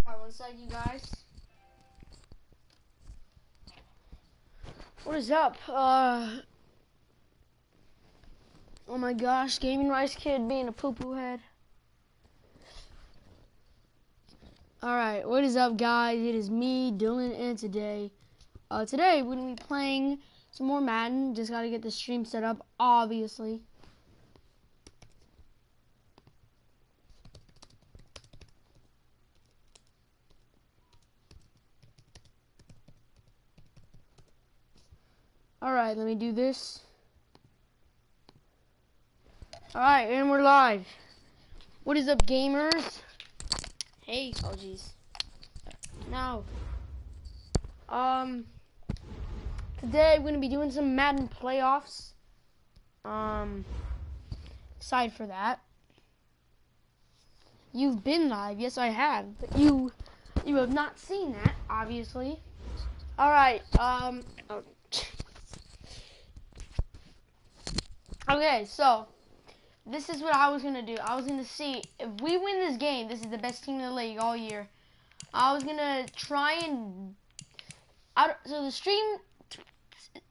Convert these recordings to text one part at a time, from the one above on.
Alright, one sec, you guys. What is up? Oh my gosh, Gaming Rice Kid being a poo-poo head. Alright, what is up, guys? It is me, Dylan, and today we're going to be playing some more Madden. Just got to get the stream set up, obviously. Alright, let me do this. Alright, and we're live. What is up, gamers? Hey, oh jeez. Now, today we're gonna be doing some Madden playoffs. Excited for that. You've been live, yes I have, but you have not seen that, obviously. Alright, okay, so this is what I was gonna do. I was gonna see if we win this game. This is the best team in the league all year. I was gonna try and so the stream.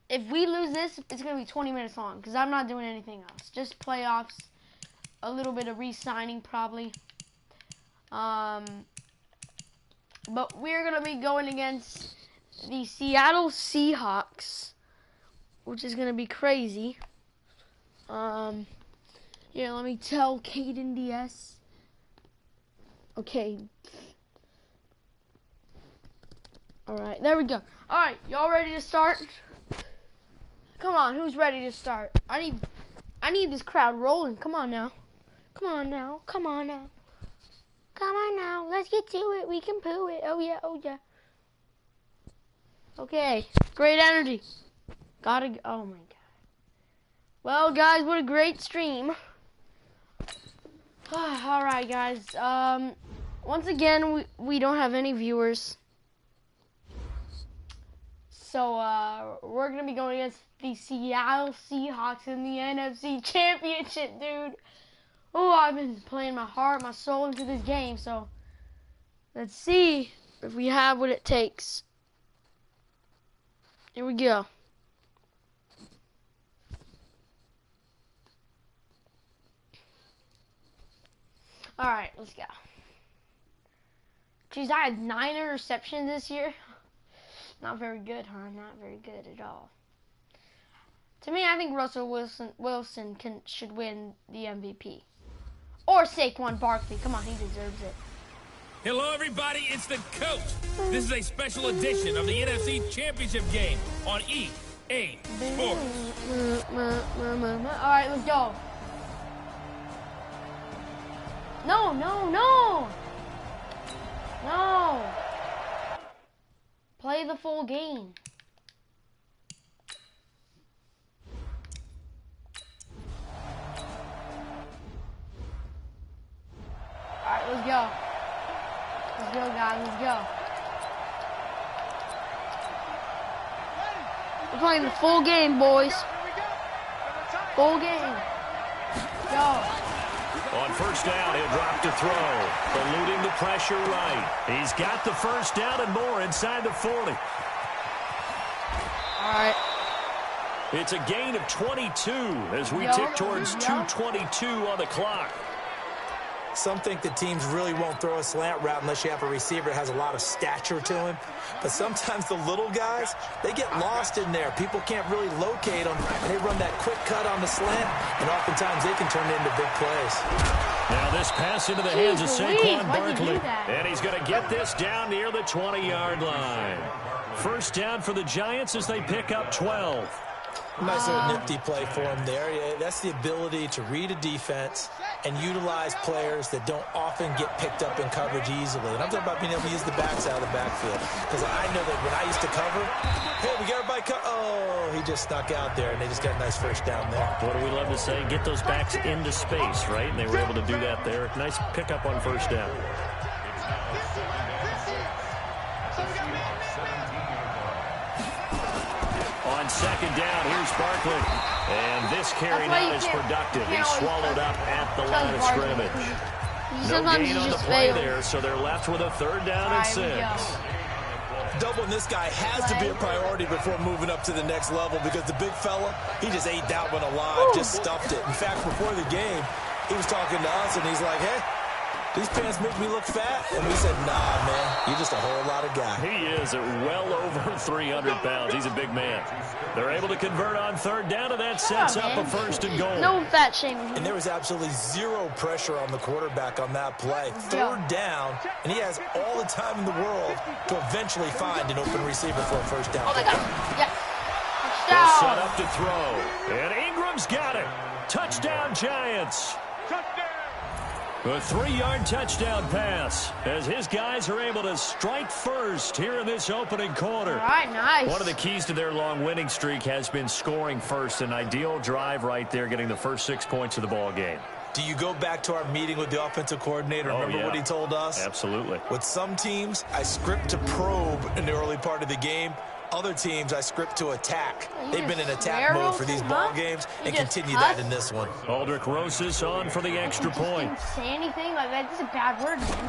If we lose this, it's gonna be 20 minutes long because I'm not doing anything else. Just playoffs, a little bit of re-signing probably. But we're gonna be going against the Seattle Seahawks, which is gonna be crazy. Yeah, let me tell Caden DS. Okay. Alright, there we go. Alright, y'all ready to start? Come on, who's ready to start? I need this crowd rolling. Come on now. Come on now. Come on now. Come on now. Let's get to it. We can poo it. Oh yeah, oh yeah. Okay. Great energy. Gotta, oh my god. Well, guys, what a great stream. Alright, guys. Once again, we don't have any viewers. So, we're going to be going against the Seattle Seahawks in the NFC Championship, dude. Oh, I've been playing my heart, my soul into this game. So, let's see if we have what it takes. Here we go. Alright, let's go. Jeez, I had 9 interceptions this year. Not very good, huh? Not very good at all. To me, I think Russell Wilson should win the MVP. Or Saquon Barkley. Come on, he deserves it. Hello, everybody. It's the coach. This is a special edition of the NFC Championship game on EA Sports. Alright, let's go. No, no, no! No! Play the full game. Alright, let's go. Let's go, guys, let's go. We're playing the full game, boys. Full game. Go. On first down, he'll drop to throw. Eluding the pressure right. He's got the first down and more inside the 40. All right. It's a gain of 22 as we tick towards 2:22 on the clock. Some think the teams really won't throw a slant route unless you have a receiver that has a lot of stature to him. But sometimes the little guys, they get lost in there. People can't really locate them, and they run that quick cut on the slant, and oftentimes they can turn it into big plays. Now this pass into the hands of Saquon Barkley, and he's going to get this down near the 20-yard line. First down for the Giants as they pick up 12. Nice little nifty play for him there. Yeah, that's the ability to read a defense and utilize players that don't often get picked up in coverage easily. And I'm talking about being able to use the backs out of the backfield. Because I know that when I used to cover, hey, we got everybody oh, he just snuck out there, and they just got a nice first down there. What do we love to say? Get those backs into space, right? And they were able to do that there. Nice pickup on first down. On second down, here's Barkley. And this carry not as productive. He's swallowed up at the line of scrimmage. No gain on the play there, so they're left with a third down and 6. Doubling this guy has to be a priority before moving up to the next level because the big fella, he just ate that one alive, just stuffed it. In fact, before the game, he was talking to us, and he's like, hey, these pants make me look fat. And we said, nah, man, you're just a whole lot of guy. He is at well over 300 pounds. He's a big man. They're able to convert on third down, and that sets up a first and goal. No fat shaming. And there was absolutely zero pressure on the quarterback on that play. Third down, and he has all the time in the world to eventually find an open receiver for a first down. Oh, my God. Yeah. They're set up to throw. And Ingram's got it. Touchdown, Giants. A 3-yard touchdown pass as his guys are able to strike first here in this opening quarter. All right, nice. One of the keys to their long winning streak has been scoring first. An ideal drive right there, getting the first 6 points of the ball game. Do you go back to our meeting with the offensive coordinator? Remember what he told us? Absolutely. With some teams, I script to probe in the early part of the game. Other teams, I script to attack. They've been in attack mode for these ball games and continue that in this one. Aldrich Rosas on for the extra point. Didn't say anything like that. This is a bad word, man.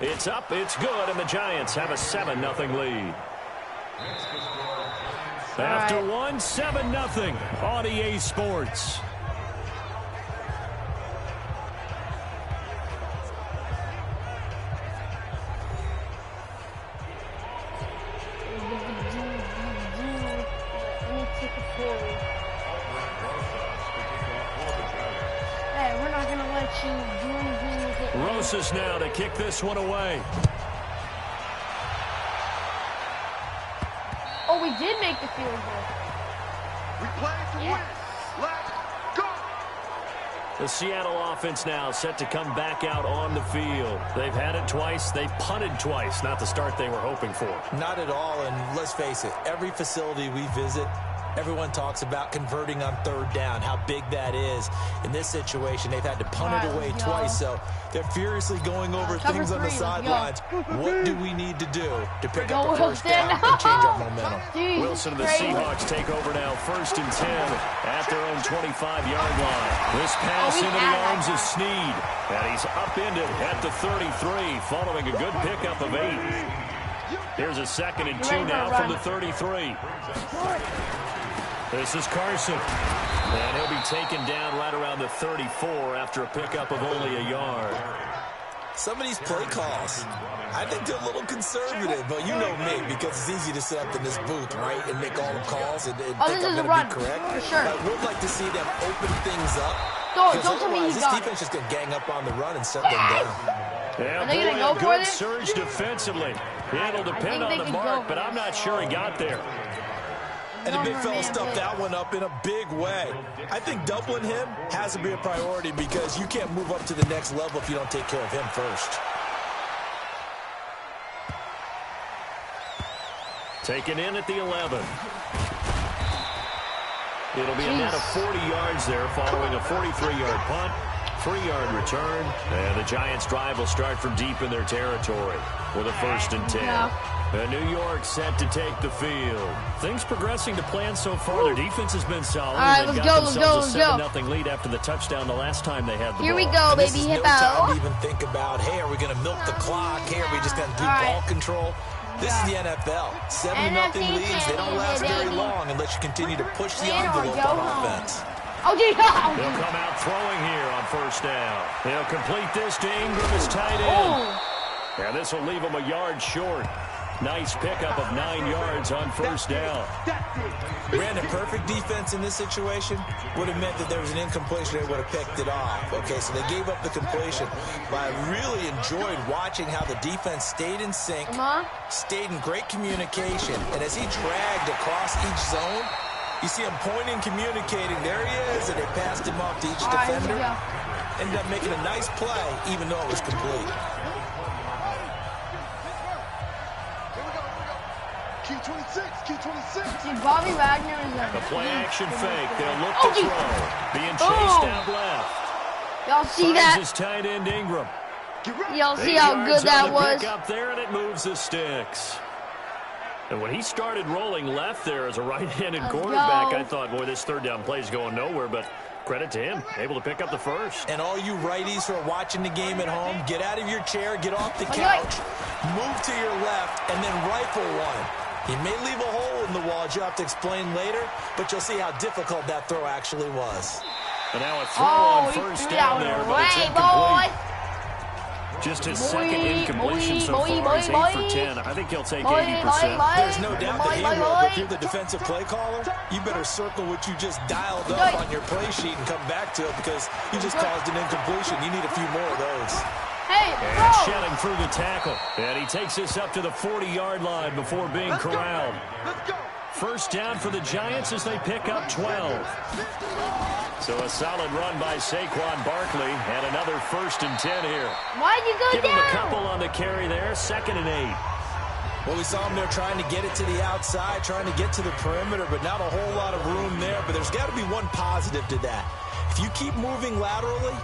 It's up, it's good, and the Giants have a 7-0 lead. After one, 7-0 on EA Sports. Hey, we're not going to let you do anything with it. Rosas now to kick this one away. Oh, we did make the field goal. We play to win. Let's go. The Seattle offense now set to come back out on the field. They've had it twice. They've punted twice. Not the start they were hoping for. Not at all, and let's face it, every facility we visit, everyone talks about converting on third down, how big that is. In this situation, they've had to punt it away twice, so they're furiously going over things on the sidelines. What do we need to do to pick up a first down and change our momentum? Wilson and the Seahawks take over now, 1st and 10 at their own 25-yard line. This pass into the arms of Snead, and he's upended at the 33 following a good pickup of 8. Here's a 2nd and 2 now from the 33. This is Carson, and he'll be taken down right around the 34 after a pickup of only a yard. Some of these play calls, I think they're a little conservative, but you know me, because it's easy to sit up in this booth, right, and make all the calls and think I'm going to be correct. For sure. I would like to see them open things up, Don't because tell me otherwise he's this got defense is just going to gang up on the run and shut them down. Yeah, Are they going to go for good this? surge defensively. It'll depend on the mark, but I'm not sure he got there. And the big fella stuffed that one up in a big way. I think doubling him has to be a priority because you can't move up to the next level if you don't take care of him first. Taken in at the 11. It'll be a net of 40 yards there following a 43-yard punt, 3-yard return, and the Giants' drive will start from deep in their territory with a 1st and 10. New York set to take the field. Things progressing to plan so far. Their defense has been solid. All right, let's go, let's go. 7-0 lead after the touchdown the last time they had the ball. Here we go, baby. This is no time to even think about, hey, are we going to milk the clock? Hey, are we just going to do ball control? This is the NFL. 7-0 leads. They don't last very long unless you continue to push the envelope on offense. Oh, He'll come out throwing here on 1st down. He'll complete this to Ingram as tight end. And this will leave him a yard short. Nice pickup of 9 yards on 1st down. Brandon, perfect defense in this situation would have meant that there was an incompletion. They would have picked it off. Okay, so they gave up the completion. But I really enjoyed watching how the defense stayed in sync, stayed in great communication. And as he dragged across each zone, you see him pointing, communicating. There he is, and they passed him off to each defender. Ended up making a nice play, even though it was complete. Key 26, key 26. Dude, Bobby Wagner is a play-action fake. They'll look to throw. Being chased out left. Y'all see that? His tight end Ingram. Y'all see how good that was? Up there, and it moves the sticks. And when he started rolling left there as a right-handed quarterback, I thought, boy, this 3rd down play is going nowhere. But Credit to him, able to pick up the first. And all you righties who are watching the game at home, get out of your chair, get off the couch, move to your left, and then rifle one. He may leave a hole in the wall, as you'll have to explain later, but you'll see how difficult that throw actually was. And now a throw on first down there, but it's incomplete. Just his second incompletion so far. He's 8 for 10. I think he'll take 80%. There's no doubt that he will, but if you're the defensive play caller, you better circle what you just dialed up on your play sheet and come back to it because you just caused an incompletion. You need a few more of those. Hey, and shedding through the tackle. And he takes this up to the 40-yard line before being corralled. First down for the Giants as they pick up 12. So a solid run by Saquon Barkley and another 1st and 10 here. Why'd you go Give down? him a couple on the carry there, 2nd and 8. Well, we saw him there trying to get it to the outside, trying to get to the perimeter, but not a whole lot of room there. But there's got to be one positive to that. If you keep moving laterally,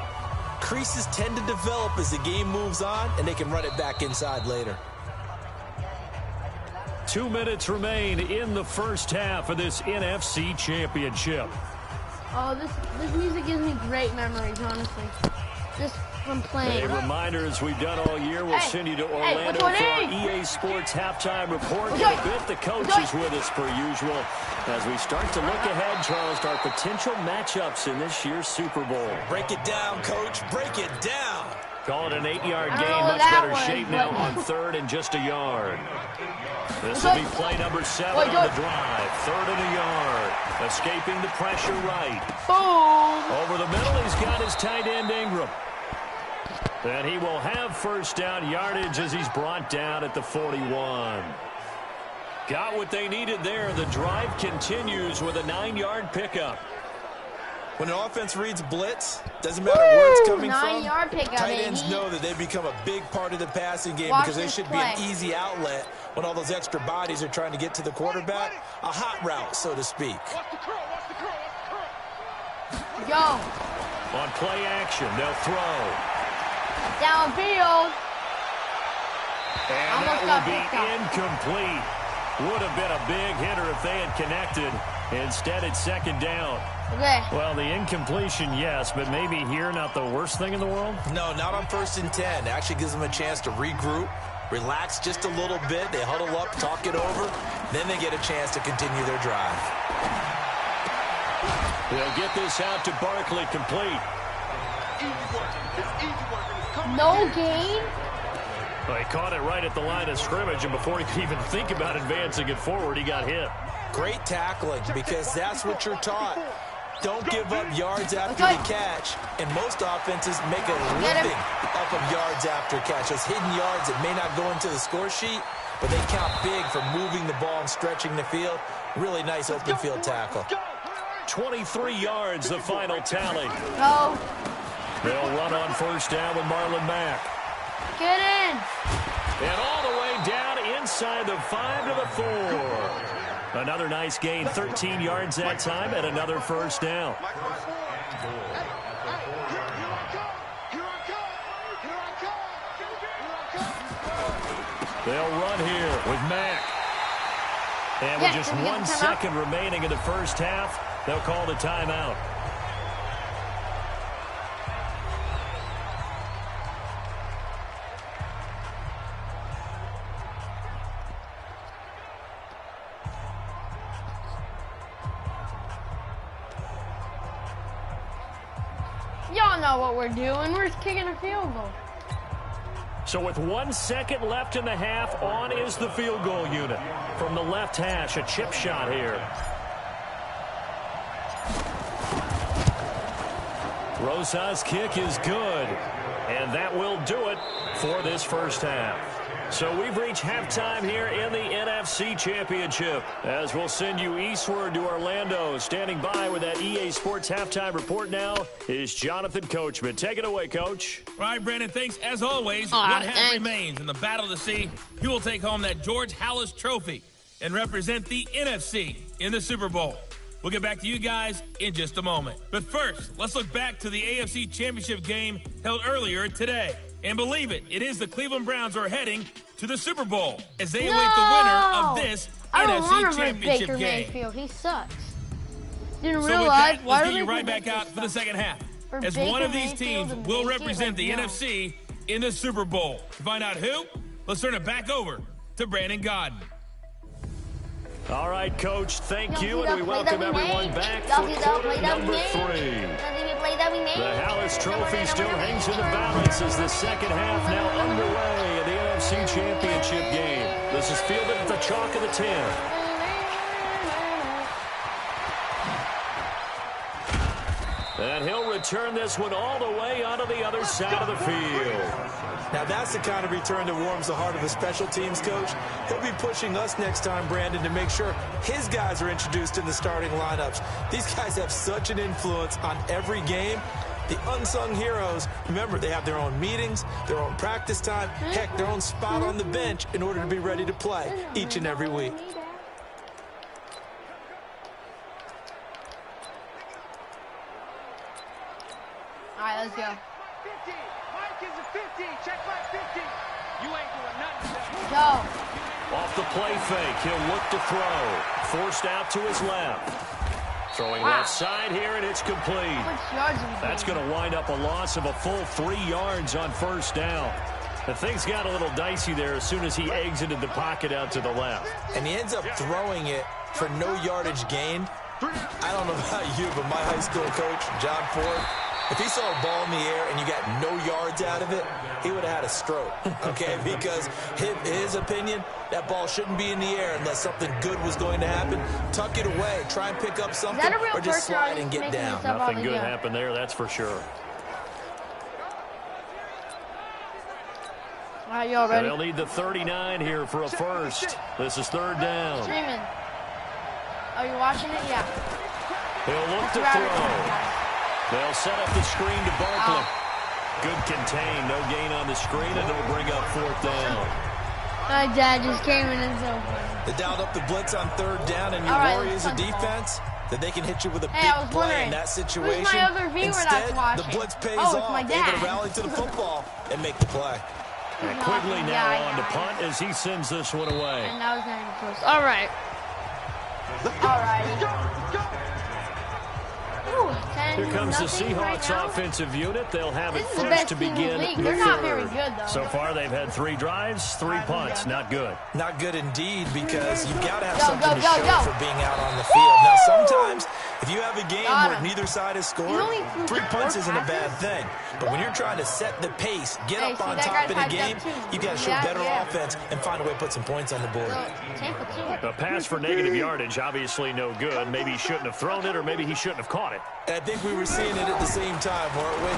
creases tend to develop as the game moves on, and they can run it back inside later. 2 minutes remain in the first half of this NFC Championship. Oh, this music gives me great memories, honestly. Just from playing. A reminder, as we've done all year, we'll send you to Orlando for our EA Sports halftime report. In a bit, the coach is with us per usual as we start to look ahead, Charles, to our potential matchups in this year's Super Bowl. Break it down, Coach. Break it down. Call it an 8-yard gain. Much better shape now on 3rd and just a yard. This will be play number 7 on the drive. 3rd and a yard. Escaping the pressure right. Boom. Over the middle, he's got his tight end Ingram. And he will have first down yardage as he's brought down at the 41. Got what they needed there. The drive continues with a 9-yard pickup. When an offense reads blitz, doesn't matter where it's coming from, 9-yard pickup, tight ends know that they've become a big part of the passing game because they should be an easy outlet when all those extra bodies are trying to get to the quarterback. A hot route, so to speak. Yo. On play action, they'll throw. Downfield. And that will be incomplete. Would have been a big hitter if they had connected. Instead, it's 2nd down. Okay. Well, the incompletion, yes, but maybe here not the worst thing in the world? No, not on 1st and 10. It actually gives them a chance to regroup, relax just a little bit. They huddle up, talk it over. Then they get a chance to continue their drive. They'll get this out to Barkley, complete. No gain? Well, he caught it right at the line of scrimmage, and before he could even think about advancing it forward, he got hit. Great tackling, because that's what you're taught. Don't give up yards after the catch, and most offenses make a living up of yards after catch. Those hidden yards that may not go into the score sheet, but they count big for moving the ball and stretching the field. Really nice open field tackle. 23 yards, the final tally. Go. They'll run on first down with Marlon Mack. Get in. And all the way down inside the 5 to the 4. Another nice gain, 13 yards that time, and another first down. They'll run here with Mack. And with just 1 second remaining in the first half, they'll call the timeout. Y'all know what we're doing. We're just kicking a field goal. So with 1 second left in the half, on is the field goal unit. From the left hash, a chip shot here. Rosa's kick is good. And that will do it for this first half. So we've reached halftime here in the NFC Championship. As we'll send you eastward to Orlando. Standing by with that EA Sports halftime report now is Jonathan Coachman. Take it away, Coach. All right, Brandon, thanks. As always, one half remains in the battle to see who will take home that George Halas Trophy and represent the NFC in the Super Bowl. We'll get back to you guys in just a moment. But first, let's look back to the AFC Championship game held earlier today. And believe it, it is the Cleveland Browns who are heading to the Super Bowl as they await the winner of this NFC Championship game. Mayfield. He sucks. Didn't So with realize. that, Why let's are get you we right back out for the second half. For As Baker one of these Mayfield teams and will Pinkie, represent like, the no. NFC in the Super Bowl. To find out who, let's turn it back over to Brandon Godden. All right, Coach, thank you, and we welcome everyone back for quarter number 3. The Hallis Trophy still hangs in the balance as the second half now underway in the NFC Championship game. This is fielded at the chalk of the 10. And he'll return this one all the way onto the other side of the field. Now that's the kind of return that warms the heart of a special teams coach. He'll be pushing us next time, Brandon, to make sure his guys are introduced in the starting lineups. These guys have such an influence on every game. The unsung heroes, remember, they have their own meetings, their own practice time, heck, their own spot on the bench in order to be ready to play each and every week. All right, let's go. 50. Mike is a 50. Check my 50. You ain't doing nothing. Go. Off the play fake, he'll look to throw. Forced out to his left. Throwing left side here, and it's complete. That's going to wind up a loss of a full 3 yards on first down. The things got a little dicey there as soon as he exited the pocket out to the left. And he ends up throwing it for no yardage gained. I don't know about you, but my high school coach, John Ford, if he saw a ball in the air and you got no yards out of it, he would have had a stroke, okay? Because his opinion, that ball shouldn't be in the air unless something good was going to happen. Tuck it away, try and pick up something, or just slide and get down. Nothing good happened there, that's for sure. All right, y'all ready? They'll need the 39 here for a first. This is third down. Streaming. Are you watching it? Yeah. He'll look to throw. They'll set up the screen to Barkley. Good contain, no gain on the screen, and they'll bring up fourth down. My dad just came in and so funny. They dialed up the blitz on third down, and your worry as a defense that they can hit you with a big play in that situation. Who's my other viewer Instead, that's watching? the blitz pays it's off. my Able dad. to rally to the football and make the play. And Quigley now on to punt as he sends this one away. And that was not even close. All right. All right. Here comes the Seahawks offensive unit. They'll have it This is the first best to team in the begin league. the They're not third. very good, though. So far, they've had 3 drives, 3 punts. Not good. Not good indeed, because you've got to have Go, something go, to go, show go. for being out on the field. Now, sometimes, if you have a game Got where him. neither side has scored, only threw 3 punts 4 isn't a bad passes? thing. But when you're trying to set the pace, get Hey, up see, on that top guy's in a hyped game, up too. you got to show Yeah, better yeah. offense and find a way to put some points on the board. Tampa too. A pass for negative yardage, obviously no good. Maybe he shouldn't have thrown it, or maybe he shouldn't have caught it. And I think we were seeing it at the same time, weren't we?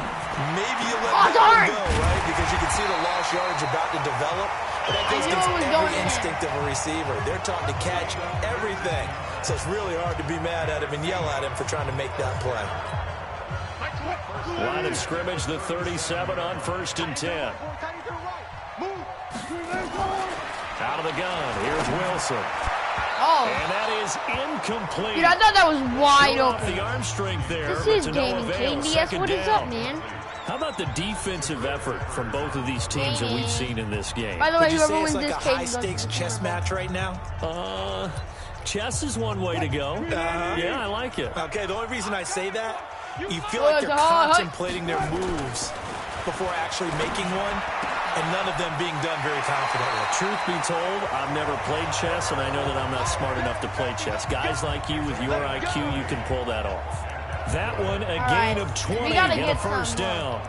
Maybe you let that darn! one go, right? Because you can see the lost yardage about to develop. But that goes I knew against it was every going in. instinct of a receiver. They're taught to catch everything. So it's really hard to be mad at him and yell at him for trying to make that play. Line of scrimmage, the 37 on first and 10. Out of the gun, here's Wilson. Oh. And that is incomplete. Dude, I thought that was wide Showed off open. the arm strength there, This but is to no gaming, avail. KDS. Second What is down. up, man? How about the defensive effort from both of these teams that we've seen in this game? By the way, Would you whoever say wins it's like this a case high-stakes chess match right now? Chess is one way to go. Yeah, I like it. Okay, the only reason I say that, you feel like they're contemplating their moves before actually making one, and none of them being done very confidently. Truth be told, I've never played chess, and I know that I'm not smart enough to play chess. Guys like you with your IQ, you can pull that off. That one, a gain of 20 and a first down.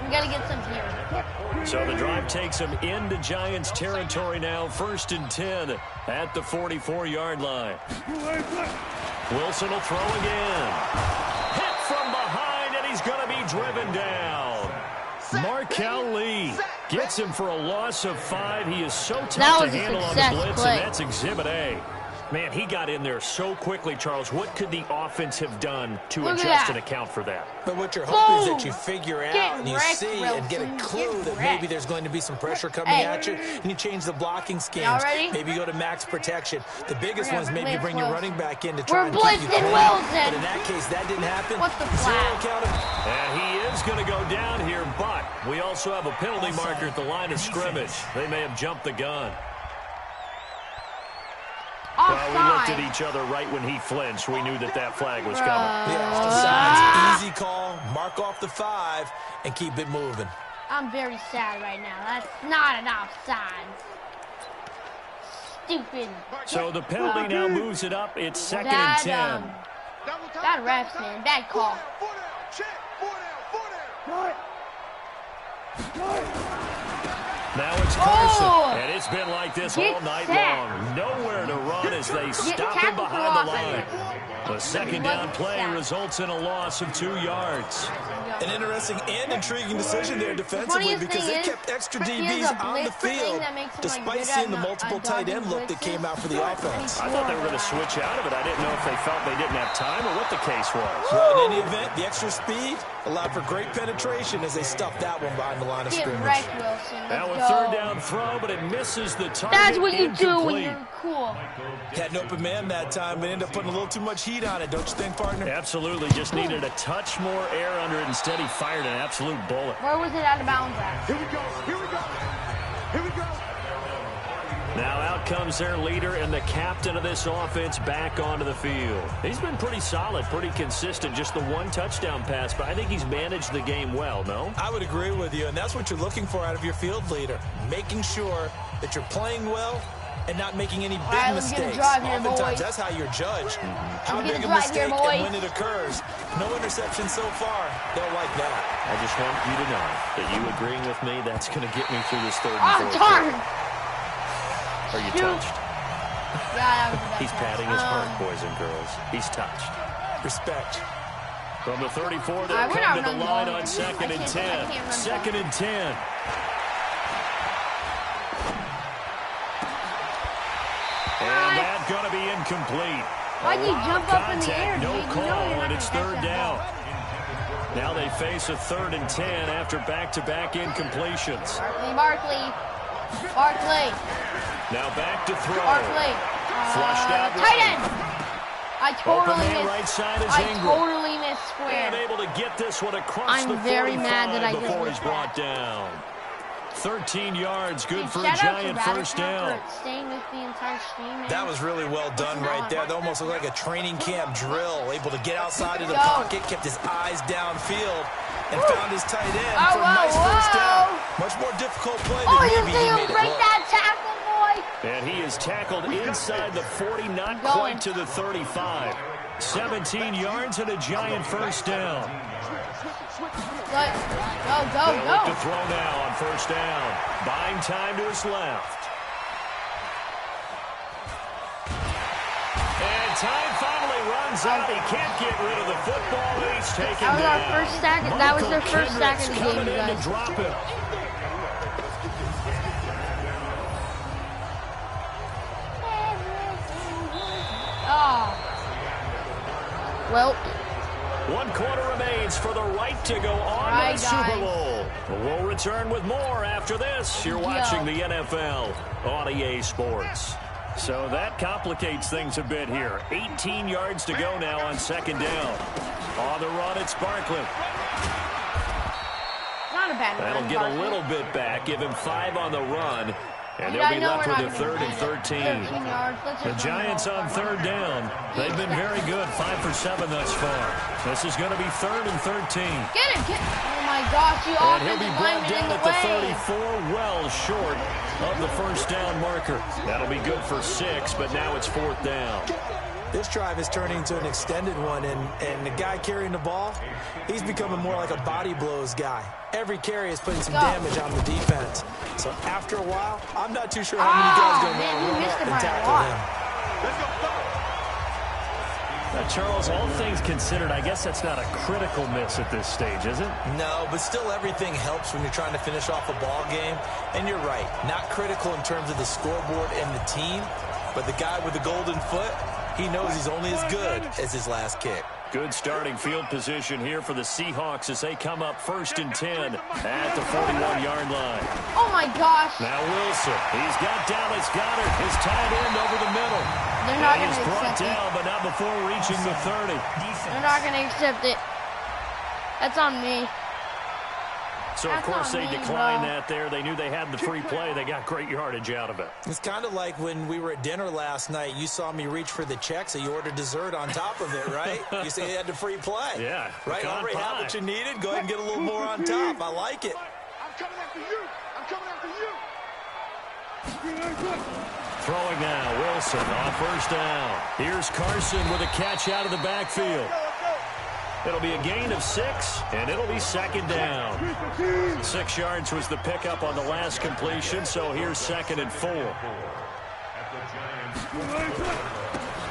We got to get some here. So the drive takes them into Giants territory now, first and 10 at the 44-yard line. Wilson will throw again. Hit from behind, and he's going to be driven down. Markel Lee gets him for a loss of 5. He is so tough to handle on the blitz, and that's Exhibit A. Man, he got in there so quickly, Charles. What could the offense have done to adjust and account for that? But what you're hoping is that you figure out and you see Wilson. and get a clue that maybe there's going to be some pressure coming at you, and you change the blocking schemes. Y'all ready? Maybe you go to max protection. The biggest one is maybe you bring your running back in to We're try and keep you blitzing clean. Wilson. But in that case, that didn't happen. What's the Zero flag? count of And he is going to go down here, but we also have a penalty marker at the line of scrimmage. They may have jumped the gun. Offside. Well, we looked at each other right when he flinched. We knew that flag was coming. Yeah, offside's easy call. Mark off the 5 and keep it moving. I'm very sad right now. That's not an offside. Stupid. So the penalty now moves it up. It's 2nd and 10. Bad refs, man. Bad call. Now it's Carson, Oh! and it's been like this Get all night set. long. Nowhere to run as they stop him tackled behind the for line. offense. The second down play Sack. results in a loss of 2 yards. An interesting and intriguing decision there defensively funniest because thing they is, kept extra he has DBs a on the blitz thing field that makes him, like, despite good seeing at the multiple tight end look that came out for the offense. I thought they were going to switch out of it. I didn't know if they felt they didn't have time or what the case was. Well, in any event, the extra speed allowed for great penetration as they stuffed that one behind the line of Get scrimmage. wrecked, Wilson. Now a Let's go. 3rd down throw, but it misses the target. That's what you do when Incomplete. you're cool. Had an open man that time, but ended up putting a little too much heat on it, don't you think, partner? Absolutely. Just needed a touch more air under it. Instead, he fired an absolute bullet. Where was it out of bounds at? Here we go. Here we go. Here we go. Now out comes their leader and the captain of this offense back onto the field. He's been pretty solid, pretty consistent. Just the 1 touchdown pass, but I think he's managed the game well, no? I would agree with you, and that's what you're looking for out of your field leader. Making sure that you're playing well and not making any big right, let's get a mistakes. drive here, Oftentimes, boys. that's how you're judged. How Let's get big a a drive mistake here, boys. and when it occurs. No interception so far. They'll like that. I just want you to know that you agreeing with me, that's going to get me through this 3rd and Oh, 4th. darn! Are you Shoot. touched? Yeah, that was the best He's pass. patting his heart, boys and girls. He's touched. Respect. From the 34, they'll we're not come to the running line ball. on 2nd and I 10. can't run 2nd and 10. And that's going to be incomplete. Why'd you jump up in the Contact, air, no dude? You know call, you're not and it's gonna catch 3rd that down. ball. Now they face a 3rd and 10 after back-to-back incompletions. Barkley. Now back to throw. Barkley. Flushed out Tight right. end. I Open totally man missed. right side is I Ingram. totally missed square. And able to get this one across I'm the 45 very mad that I just before missed he's brought down. 13 yards, good Dude, for a shout out to giant first down. for staying with the entire stream, man. That was really well done right there. That almost looked like a training camp drill. Able to get outside of the Go. pocket, kept his eyes downfield, and found his tight end Oh, for a nice first down. whoa. Much more difficult play than Oh, you maybe he think made he'll it break look. that tackle, boy? And he is tackled inside the 40, not Going. quite to the 35. 17 yards and a giant first down. Go, They'll go, look to go. throw now on first down. Buying time to his left. And time finally runs out. He can't get rid of the football. And he's taken That was our down. first sack. That was their first sack of the game, Coming you in to guys. drop him. Oh. Well, 1 quarter remains for the right to go on Right, to the Super guys. Bowl. We'll return with more after this. You're watching the NFL on EA Sports. So that complicates things a bit here. 18 yards to go now on 2nd down. On the run, it's Barkley. not a bad run. That'll get a Barkley. little bit back, give him 5 on the run. And Dude, they'll I be know left we're with not a gonna 3rd and get 13. 13 yards. Let's The just run Giants ball. on 3rd down. They've been very good, 5 for 7 thus far. This is going to be 3rd and 13. Get him, get him. Oh my gosh, you And he'll be offensive brought lineman in down the at the way. 34, well short of the first down marker. That'll be good for 6, but now it's 4th down. This drive is turning into an extended one, and the guy carrying the ball, he's becoming more like a body blows guy. Every carry is putting some damage on the defense. So after a while, I'm not too sure how many guys are going to man, want you to run missed up it and by a tackle lot. him. Charles, all things considered, I guess that's not a critical miss at this stage, is it? No, but still everything helps when you're trying to finish off a ball game. And you're right, not critical in terms of the scoreboard and the team, but the guy with the golden foot, he knows he's only as good as his last kick. Good starting field position here for the Seahawks as they come up 1st and 10 at the 41-yard line. Oh my gosh. Now Wilson, he's got Dallas Goedert, his tight end over the middle. They're not And going he's to brought accept it. down, but not before reaching the 30. They're not going to accept it. That's on me. So, of course, they declined that there. They knew they had the free play. They got great yardage out of it. It's kind of like when we were at dinner last night. You saw me reach for the check, so you ordered dessert on top of it, right? You say you had the free play. Yeah. Right? Already have what you needed. Go ahead and get a little more on top. I like it. I'm coming after you. I'm coming after you. Throwing now, Wilson on first down. Here's Carson with a catch out of the backfield. It'll be a gain of 6, and it'll be second down. 6 yards was the pickup on the last completion, so here's 2nd and 4.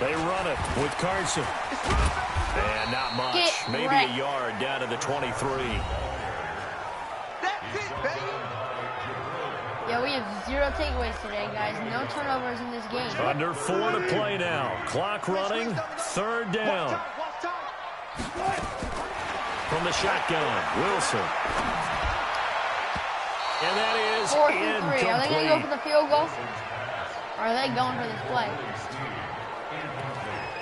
They run it with Carson. And not much. Maybe a yard down to the 23. That's it, baby. Yeah, we have 0 takeaways today, guys. No turnovers in this game. Under 4 to play now. Clock running. 3rd down. From the shotgun, Wilson. And that is 4th and 3. incomplete. Are they going to go for the field goal? Or are they going for this play?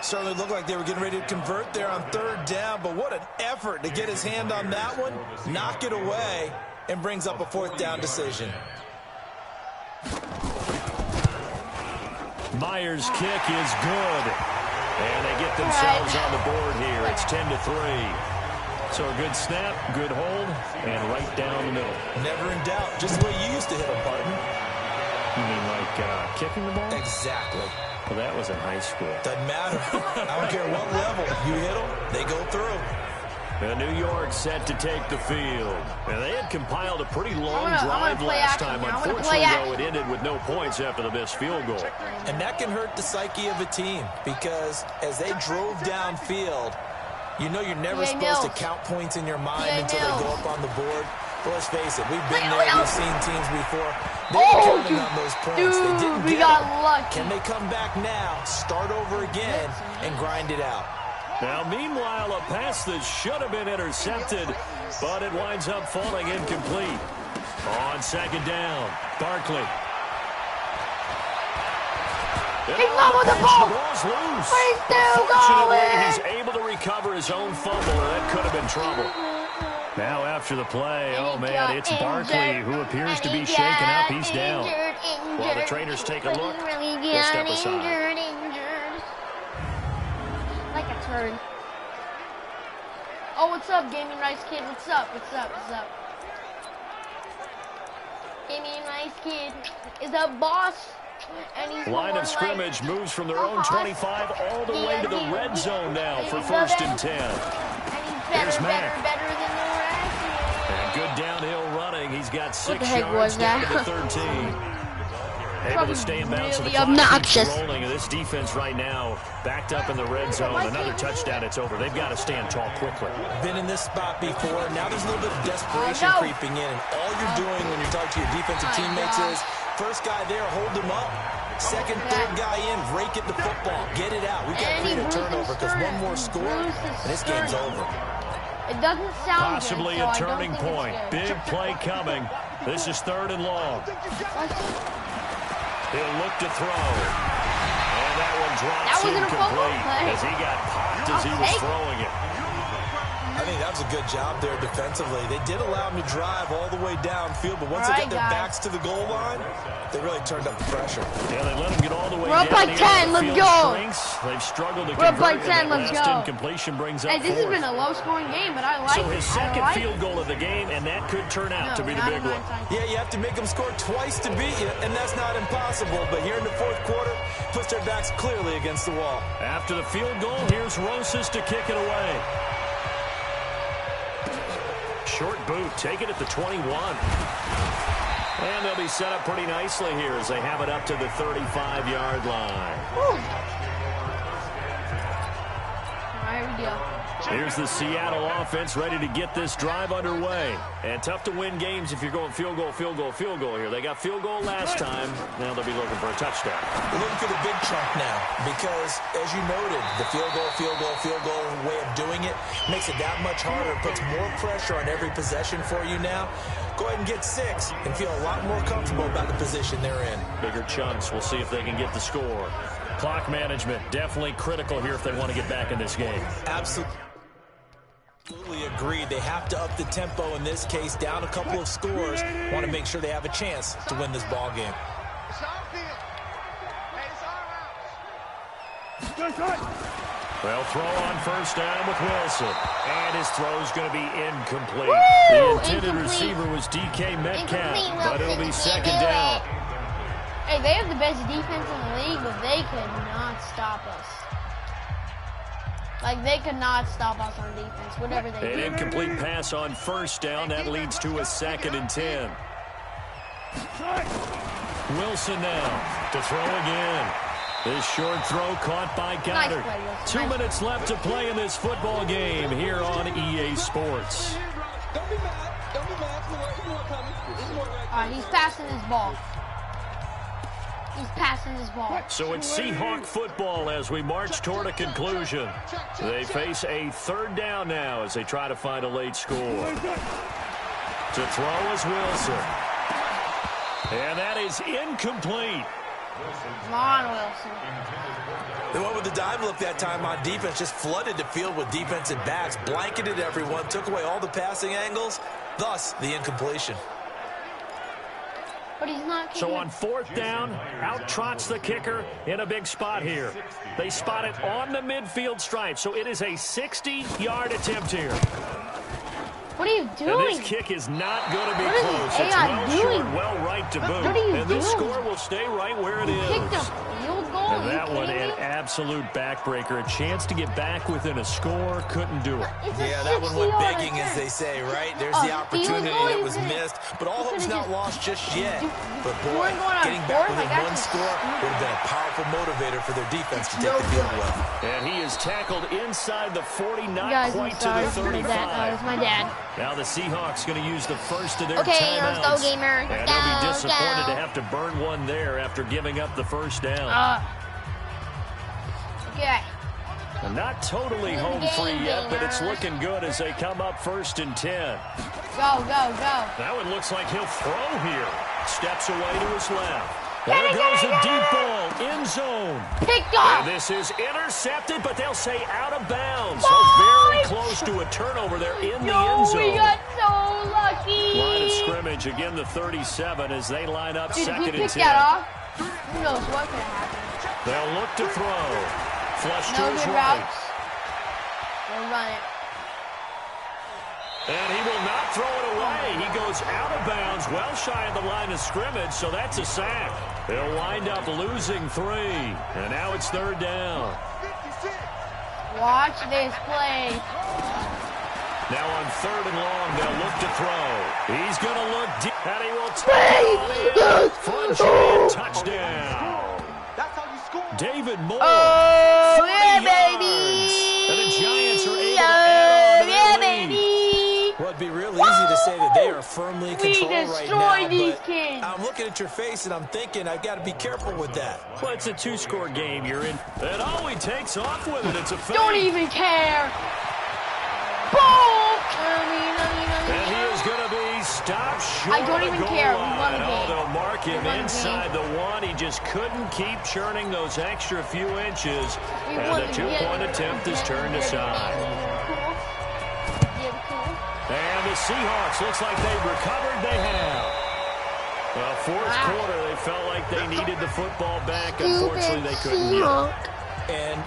Certainly looked like they were getting ready to convert there on 3rd down, but what an effort to get his hand on that one, knock it away, and brings up a 4th down decision. Myers' kick is good. And they get themselves on the board here. It's 10-3. So a good snap, good hold, and right down the middle. Never in doubt. Just the way you used to hit them, partner. You mean like kicking the ball? Exactly. Well, that was in high school. Doesn't matter. I don't care what level. You hit them, they go through. And New York set to take the field. And they had compiled a pretty long drive last time. Unfortunately, though, it ended with no points after the missed field goal. And that can hurt the psyche of a team because as they drove downfield, you know you're never supposed to count points in your mind until they go up on the board. But let's face it, we've been there, we've seen teams before. They were counting on those points. They didn't get them. Can they come back now, start over again, and grind it out? Now, meanwhile, a pass that should have been intercepted, but it winds up falling incomplete. On 2nd down, Barkley. He's not with the ball. The ball's loose. He's still Fortunately, going. he's able to recover his own fumble, and that could have been trouble. Now, after the play, oh, man, it's Barkley who appears to be shaken up. He's down. While the trainers take a look, we'll step aside. Like a turd. Oh, what's up, Gaming Rice Kid? What's up? What's up? What's up? Gaming Rice Kid is a boss. And he's Line of scrimmage moves from their own 25 all the way to the red zone now for 1st and 10. And he's better than the rest. And good downhill running. He's got 6 yards yards down to the 13. Able to stay in bounds. Really obnoxious. Rolling. This defense right now backed up in the red zone. Another touchdown, it's over. They've got to stand tall quickly. Been in this spot before. Now there's a little bit of desperation creeping in. And all you're doing when you're talking to your defensive teammates is first guy there, hold him up. Second, third guy in, rake at the football. Get it out. We've got to create a turnover because one more score, and this game's over. It doesn't sound possibly good, a turning point. Big play coming. This is 3rd and long. He'll look to throw. And that one drops incomplete as he got popped as he was throwing it. I think that was a good job there defensively. They did allow him to drive all the way downfield, but once they got their backs to the goal line, they really turned up the pressure. Yeah, they let him get all the way down. We're up by 10, let's go. They've struggled to convert. We're up by 10, let's go. Incompletion brings up Hey, this has been a low-scoring game, but I like it. So his second field goal of the game, and that could turn out to be the big one. Yeah, you have to make them score twice to beat you, and that's not impossible. But here in the 4th quarter, puts their backs clearly against the wall. After the field goal, here's Rosas to kick it away. Short boot, take it at the 21. And they'll be set up pretty nicely here as they have it up to the 35-yard line. All right, we go. Here's the Seattle offense ready to get this drive underway. And tough to win games if you're going field goal, field goal, field goal here. They got field goal last time. Now they'll be looking for a touchdown. We're looking for the big chunk now because, as you noted, the field goal way of doing it makes it that much harder. Puts more pressure on every possession for you now. Go ahead and get 6 and feel a lot more comfortable about the position they're in. Bigger chunks. We'll see if they can get the score. Clock management definitely critical here if they want to get back in this game. Absolutely. Absolutely agreed. They have to up the tempo in this case, down a couple of scores. Want to make sure they have a chance to win this ball game. Well, throw on first down with Wilson. And his throw's going to be incomplete. Woo! The intended Incomplete. receiver was DK Metcalf, Incomplete, but it'll be Wilson. second You can't do down. Hey, they have the best defense in the league, but they could not stop us. Like, they could not stop us on defense, whatever they An do. incomplete pass on first down. That leads to a 2nd and 10. Wilson now to throw again. This short throw caught by Goddard. Nice play, Wilson. 2 Nice minutes left to play in this football game here on EA Sports. Don't be mad. Don't be mad. There's more coming. There's more right. All right, he's passing this ball. He's passing this ball. So it's Seahawk football as we march toward a conclusion. They face a 3rd down now as they try to find a late score. To throw is Wilson. And that is incomplete. Come on, Wilson. They went with the dime look that time on defense, just flooded the field with defensive backs, blanketed everyone, took away all the passing angles, thus the incompletion. But he's not So kicking on 4th down, out trots the kicker in a big spot here. They spot it on the midfield stripe, so it is a 60-yard attempt here. What are you And doing? this kick is not going to be What is close. this It's AI well doing? short, well right to boot. What are you And this doing? score will stay right where it is. Kicked a field goal? And that Are you one, kidding an me? absolute backbreaker. A chance to get back within a score, couldn't do it. It's a Yeah, that one went 60-yard begging, as attempt. they say, right? There's A the field opportunity goal, that you was could've- missed, but all you hope's could've not just- lost just yet. But you boy, weren't going on getting back fourth, within like, one that's score just- would have been a powerful motivator for their defense to take No the field good. with. And he is tackled inside the 40, not Guys, I'm quite to sorry. the My dad, 35. it's my dad. Now the Seahawks going to use the first of their Okay, timeouts. let's go, gamer. And they'll Go, be disappointed go. to have to burn one there after giving up the first down. Okay. And not totally home free yet, but it's looking good as they come up 1st and 10. Go, go, go. That one looks like he'll throw here. Steps away to his left. Get There it, goes get a it, deep get it. ball, end zone. Picked off. And this is intercepted, but they'll say out of bounds. So What? very close to a turnover there in the No, end zone. we got so lucky. Line of scrimmage, again the 37 as they line up Dude, if we 2nd and pick 10. that off, who knows what could happen. They'll look to throw. Flush to No his good right. routes. We'll run it. And he will not throw it away. He goes out of bounds, well shy of the line of scrimmage, so that's a sack. They'll wind up losing 3. And now it's 3rd down. Watch this play. Now on 3rd and long, they'll look to throw. He's going to look deep, and he will take it. Front Giant touchdown. That's how you score. David Moore. Oh, 40 yeah, yards. baby. And the Giants are able to add on to Yeah, their lead. baby. Well, it'd be real easy to say that they are firmly in We control right destroyed now, these but kids. I'm looking at your face and I'm thinking I've got to be careful with that. Well, it's a 2-score game you're in. And oh, he takes off with it. It's a fake. Don't even care. Boom. And he is going to be stopped short I don't of the even goal care. We line. won the Oh, game. they'll mark him We won the inside the 1. He just couldn't keep churning those extra few inches. We And won the the 2-point game. attempt is turned aside. And the Seahawks, looks like they've recovered. They have. Well, 4th quarter, they felt like they needed the football back. Unfortunately, they couldn't get it. And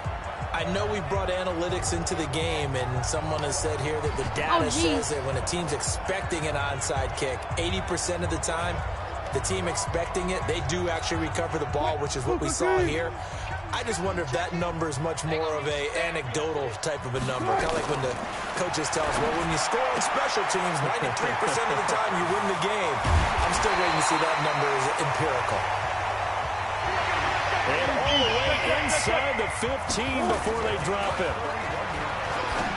I know we brought analytics into the game, and someone has said here that the data says that when a team's expecting an onside kick, 80% of the time, the team expecting it, they do actually recover the ball, which is what we saw here. I just wonder if that number is much more of a anecdotal type of a number. Kind of like when the coaches tell us, well, when you score on special teams, 93% of the time you win the game. I'm still waiting to see that number is empirical. And all the way inside the 15 before they drop it.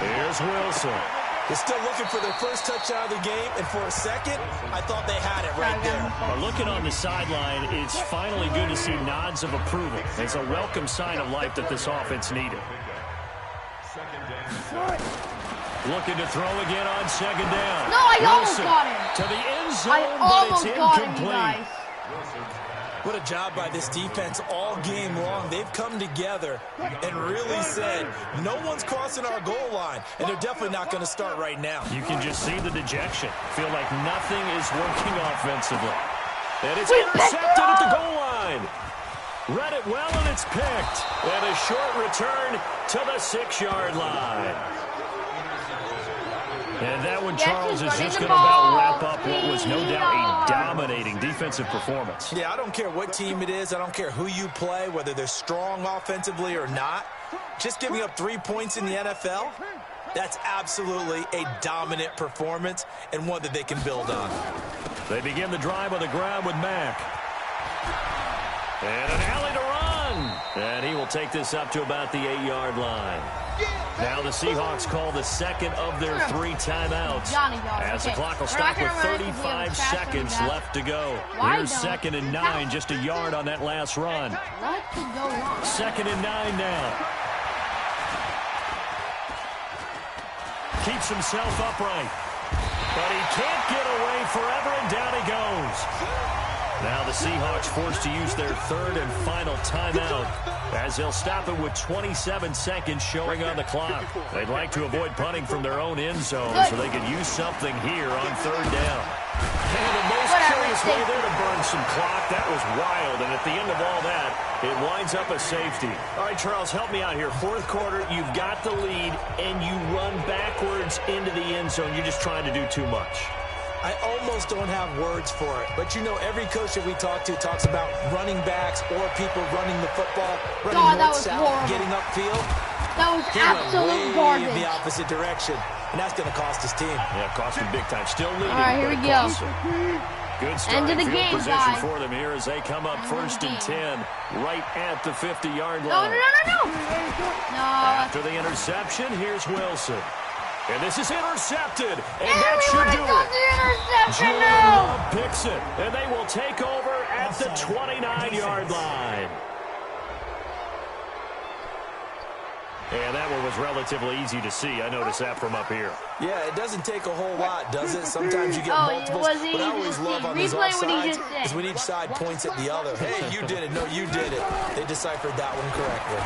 Here's Wilson. They're still looking for their first touchdown of the game, and for a second, I thought they had it right there. Well, looking on the sideline, it's finally good to see nods of approval. It's a welcome sign of life that this offense needed. Looking to throw again on 2nd down. No, I almost Wilson got him. to the end zone, I but almost it's got him, you incomplete. guys. What a job by this defense all game long. They've come together and really said, no one's crossing our goal line, and they're definitely not going to start right now. You can just see the dejection. Feel like nothing is working offensively. And it's intercepted at the goal line. Read it well, and it's picked. And a short return to the 6-yard line. And that one, Charles, is just going to about wrap up what was no doubt a dominating defensive performance. Yeah, I don't care what team it is. I don't care who you play, whether they're strong offensively or not. Just giving up 3 points in the NFL, that's absolutely a dominant performance and one that they can build on. They begin the drive on the ground with Mack. And an alley to run. And he will take this up to about the 8-yard line. Now the Seahawks call the second of their 3 timeouts. As the clock will stop with 35 seconds left to go. Here's 2nd and 9, just a yard on that last run. What could go wrong? 2nd and 9 now. Keeps himself upright. But he can't get away forever, and down he goes. Now the Seahawks forced to use their 3rd and final timeout as they'll stop it with 27 seconds showing on the clock. They'd like to avoid punting from their own end zone so they could use something here on 3rd down. And the most curious way there to burn some clock. That was wild, and at the end of all that, it winds up a safety. All right, Charles, help me out here. 4th quarter, you've got the lead, and you run backwards into the end zone. You're just trying to do too much. I almost don't have words for it, but you know every coach that we talk to talks about running backs or people running the football, running north-south, getting upfield. That was absolute garbage. In the opposite direction, and that's going to cost his team. Yeah, cost him big time. Still leading. All right, here we go. Good starting field position for them here as they come up 1st and 10 right at the 50-yard line. No. After the interception, here's Wilson. And this is intercepted, and that should do it. Jordan Love picks it, and they will take over at the 29-yard line. And that one was relatively easy to see. I noticed that from up here. Yeah, it doesn't take a whole lot, does it? Sometimes you get multiples, but I always love on these offsides is when each side points at the other. Hey, you did it. No, you did it. They deciphered that one correctly.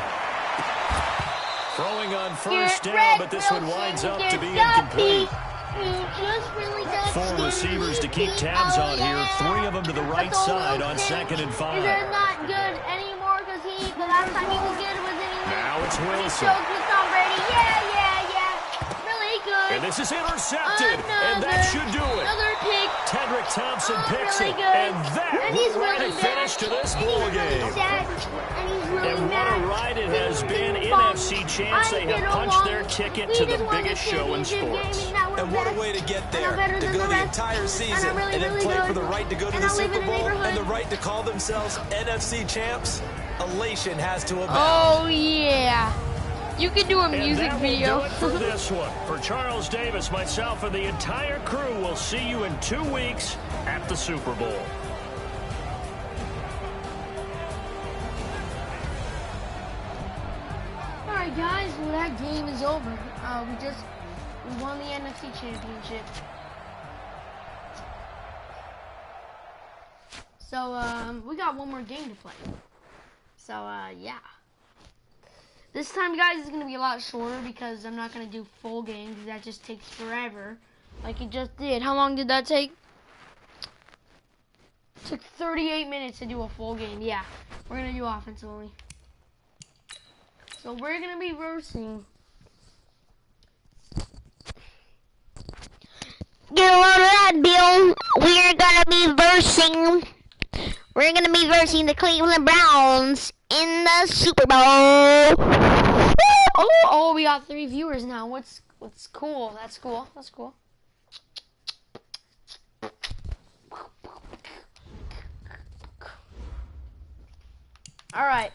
Throwing on 1st down, but this one winds up to be incomplete. 4 receivers to keep tabs on here. 3 of them to the right side on 2nd and 5. Is it not good anymore because the last time he was good was now it's Wilson. He choked with Tom Brady. Yeah. Really good. And this is intercepted, and that should do it. Another pick. Tedrick Thompson picks really it, good. and that will write a finish to this ball game. And what a ride it has been. NFC champs, they have punched their ticket to the biggest show in sports. And what a way to get there, to go the entire season and then play for the right to go to the Super Bowl and the right to call themselves NFC champs. Elation has to abound. Oh, yeah. You could do a music and that video. will do it for this one. For Charles Davis, myself, and the entire crew, we'll see you in 2 weeks at the Super Bowl. All right, guys. Well, that game is over. We won the NFC Championship. So, we got one more game to play. So, yeah. This time, guys, is going to be a lot shorter because I'm not going to do full games. That just takes forever, like it just did. How long did that take? It took 38 minutes to do a full game. Yeah, we're going to do offense only. So we're going to be versing. Get a load of that, Bill. We're going to be versing the Cleveland Browns in the Super Bowl. Oh, we got 3 viewers now. What's cool? That's cool. All right.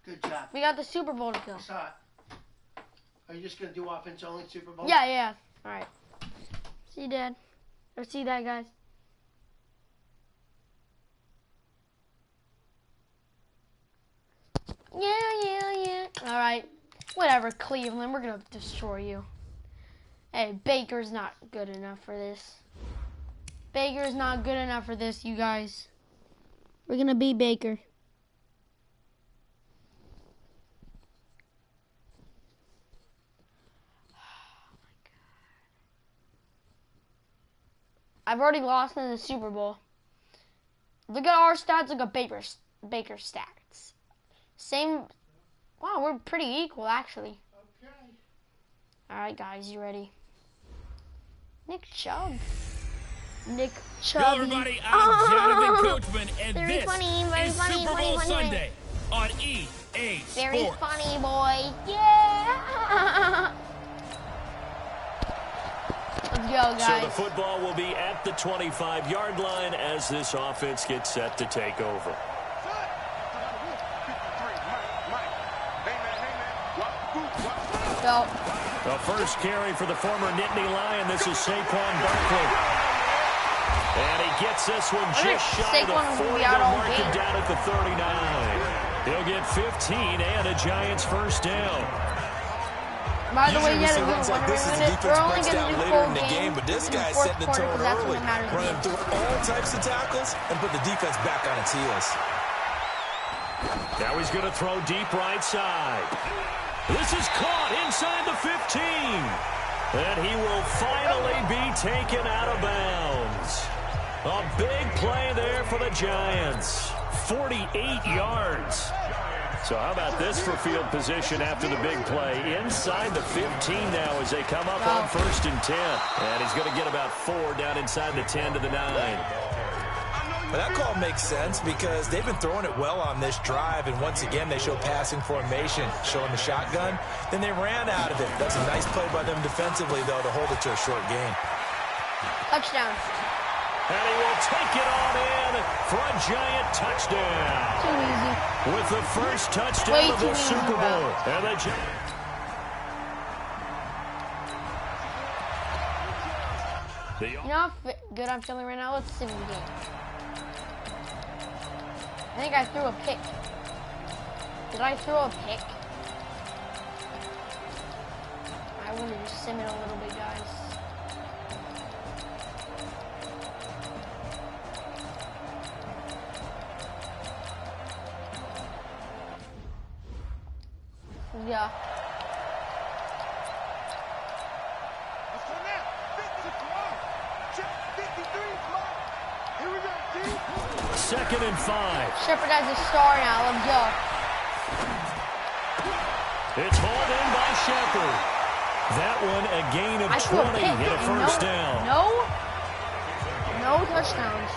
Good job. We got the Super Bowl to go. Are you just going to do offense only Super Bowl? Yeah. All right. See you, Dad. Or see that, guys. Yeah. All right. Whatever, Cleveland. We're going to destroy you. Hey, Baker's not good enough for this. Baker's not good enough for this, you guys. We're going to beat Baker. I've already lost in the Super Bowl. Look at our stats. Look at Baker's stats. Same. Wow, we're pretty equal, actually. Okay. All right, guys, you ready? Nick Chubb. Nick Chubb. Hello, everybody. I'm Jonathan Coachman, and Very this funny, very is funny, Super Bowl funny, funny. Sunday on EA Very Sports. funny, boy. Yeah. Let's go, guys. So the football will be at the 25-yard line as this offense gets set to take over. Go. The first carry for the former Nittany Lion. This is Saquon Barkley. And he gets this one just shy of the Saquon will 40. be out all Mark him game. down at the 39. He'll get 15 and a Giants first down. By the way, Usually we yeah, see runs like this as the defense we're only breaks going down to do later full in the game, but this guy's setting the tone that's when early, it matters. running through all types of tackles and put the defense back on its heels. Now he's going to throw deep right side. This is caught inside the 15. And he will finally be taken out of bounds. A big play there for the Giants. 48 yards. So how about this for field position after the big play? Inside the 15 now as they come up on 1st and 10. And he's going to get about 4 down inside the 10 to the 9. But that call makes sense because they've been throwing it well on this drive, and once again they show passing formation, showing the shotgun. Then they ran out of it. That's a nice play by them defensively, though, to hold it to a short gain. Touchdown. And he will take it on in for a Giant touchdown. Too easy. With the first touchdown Way of too the easy, Super bro. Bowl. And the You know how good I'm feeling right now? Let's see the game. I think I threw a pick. Did I throw a pick? I want to just sim it a little bit, guys. Yeah. Let's go now. 53, here we go, team. 2nd and 5. Shepard has a star now. Let's go. It's hauled in by Shepard. That one a gain of I threw a 20 pick. and a first down. No touchdowns.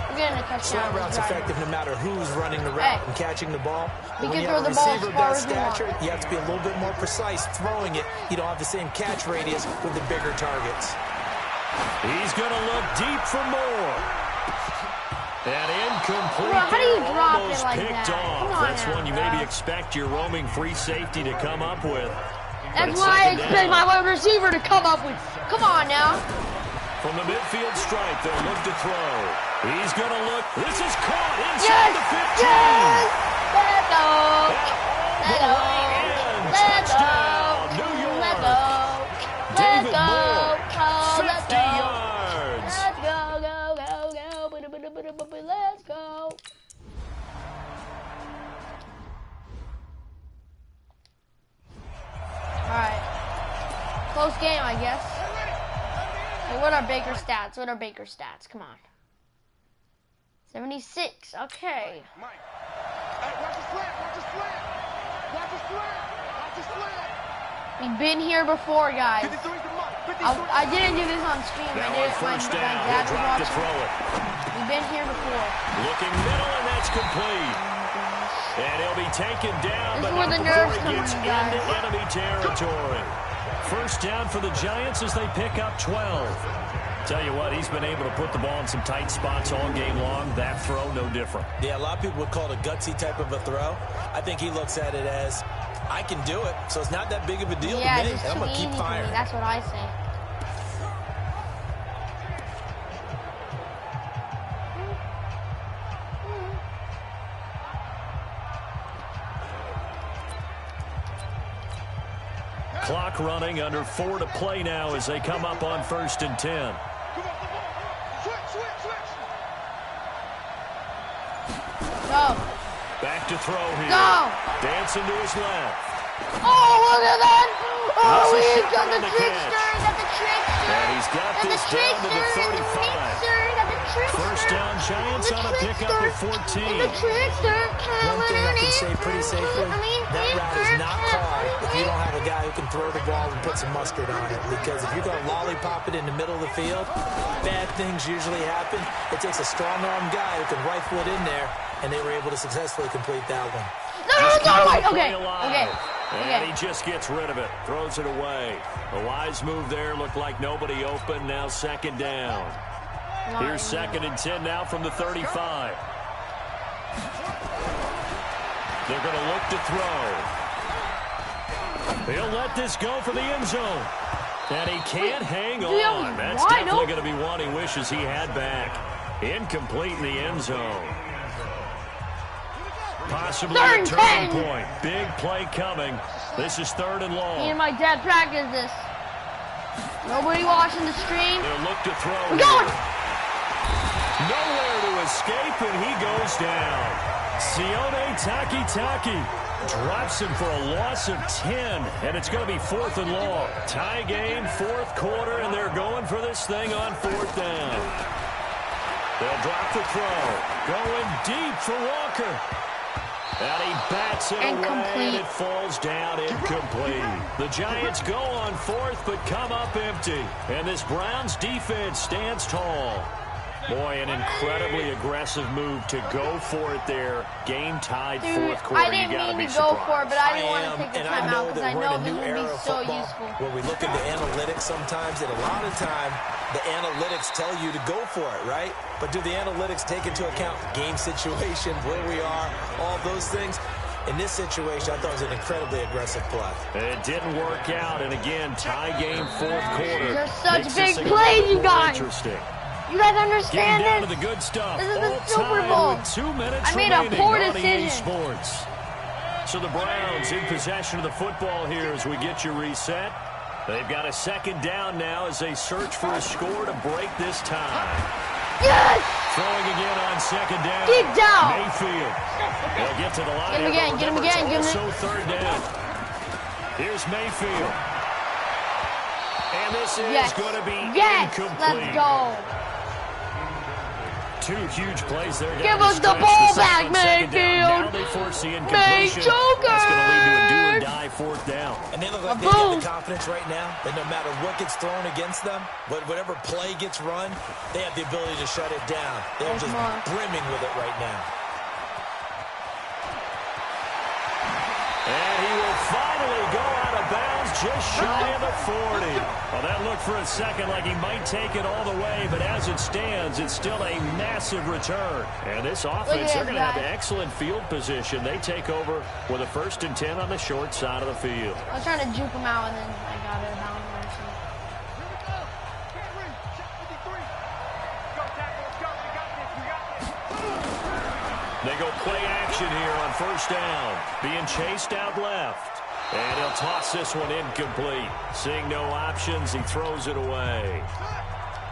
We're getting a touchdown. Slot route's effective no matter who's running the route and catching the ball. We But when can you throw have a the ball as receiver of far that as we want. stature, you have to be a little bit more precise throwing it. You don't have the same catch radius with the bigger targets. He's going to look deep for more. And incomplete. Bro, how do you there, drop it almost like picked that? off. Come on That's now, one you bro. maybe expect your roaming free safety to come up with. But That's it's what I 2nd expect down. my wide receiver to come up with. Come on now. From the midfield stripe, they'll look to throw. He's going to look. This is caught inside the 15. Yes! Let's go. And all the way in. Let's go. Touchdown, New York. Let's go. Let's David go. Moore, Oh, let's 50 go. yards. Let's go, go, go, go. Let's go. Alright. Close game, I guess. Hey, what are Baker's stats? What are Baker's stats? Come on. 76. Okay. Mike. Hey, watch the slant, watch the slant. Watch the slant, watch the slant. We've been here before, guys. 53 to Mike. 53. I didn't do this on stream. Now I on did it. My first dad down, was he'll drop to watching. throw it. We've been here before. Looking middle, and that's complete. And he'll be taken down, This but is where not the before nerves he come gets in, guys. into enemy territory. First down for the Giants as they pick up 12. Tell you what, he's been able to put the ball in some tight spots all game long. That throw, no different. Yeah, a lot of people would call it a gutsy type of a throw. I think he looks at it as, I can do it, so it's not that big of a deal Yeah, to me. just I'm too going to easy keep for me. firing. That's what I say. Clock running, under 4 to play now as they come up on 1st and 10. Come on, come on. Switch, switch, switch. Go. Back to throw here. Go. Dancing to his left. Oh, look at that. Oh, He's he's a got the shot on the trickster. catch. Got the trickster. And he's got Got the this down to the trickster. 35. Got the trickster. First down, Giants on a pickup of 14. The trickster. One thing I can say pretty safely, that route is not called if you don't have a guy who can throw the ball and put some mustard on it. Because if you're going to lollipop it in the middle of the field, bad things usually happen. It takes a strong-armed guy who can rifle it in there, and they were able to successfully complete that one. Okay. And he just gets rid of it. Throws it away. A wise move there. Looked like nobody open. Now second down. Here's 2nd and 10 now from the 35. They're going to look to throw. He'll let this go for the end zone. And he can't hang on. That's definitely going to be one he wishes he had back. Incomplete in the end zone. Possibly a turning point. Big play coming. This is 3rd and long. Me and my dad practice this. Nobody watching the stream. They'll look to throw. We're going. Nowhere to escape, and he goes down. Sione Takitaki drops him for a loss of 10, and it's going to be 4th and long. Tie game, 4th quarter, and they're going for this thing on 4th down. They'll drop the throw. Going deep for Walker. And he bats it away, and it falls down incomplete. The Giants go on 4th, but come up empty. And this Browns defense stands tall. Boy, an incredibly aggressive move to go for it there. Game tied, 4th quarter. I didn't mean to go for it, but I didn't want to take the time out because I know this will be so useful. Where we look at the analytics sometimes, and a lot of time, the analytics tell you to go for it, right? But do the analytics take into account game situation, where we are, all those things? In this situation, I thought it was an incredibly aggressive play. It didn't work out, and again, tie game, 4th quarter. They're such big plays, you guys. Interesting. You guys understand down this? To the good stuff. This is the All Super Bowl. with 2 minutes I made a poor decision. Sports. So the Browns in possession of the football here as we get you reset. They've got a 2nd down now as they search for a score to break this tie. Yes! Throwing again on 2nd down. Get down. Mayfield. They'll get to the line. Get him again. Get him again. Get him. Also 3rd down. Here's Mayfield. And this is going to be incomplete. Let's go. 2 huge plays there. Give us the ball back, Mayfield. Now they force the incompletion. That's going to lead to a do-or-die 4th down. And they look like they have the confidence right now that no matter what gets thrown against them, whatever play gets run, they have the ability to shut it down. They're just brimming with it right now. And he will finally go out of bounds just shy of the 40. Well, that looked for a second like he might take it all the way, but as it stands, it's still a massive return. And this offense, they're going to have excellent field position. They take over with a 1st and 10 on the short side of the field. I was trying to juke him out, and then I got it down. They go play action here on 1st down. Being chased out left. And he'll toss this one incomplete. Seeing no options, he throws it away.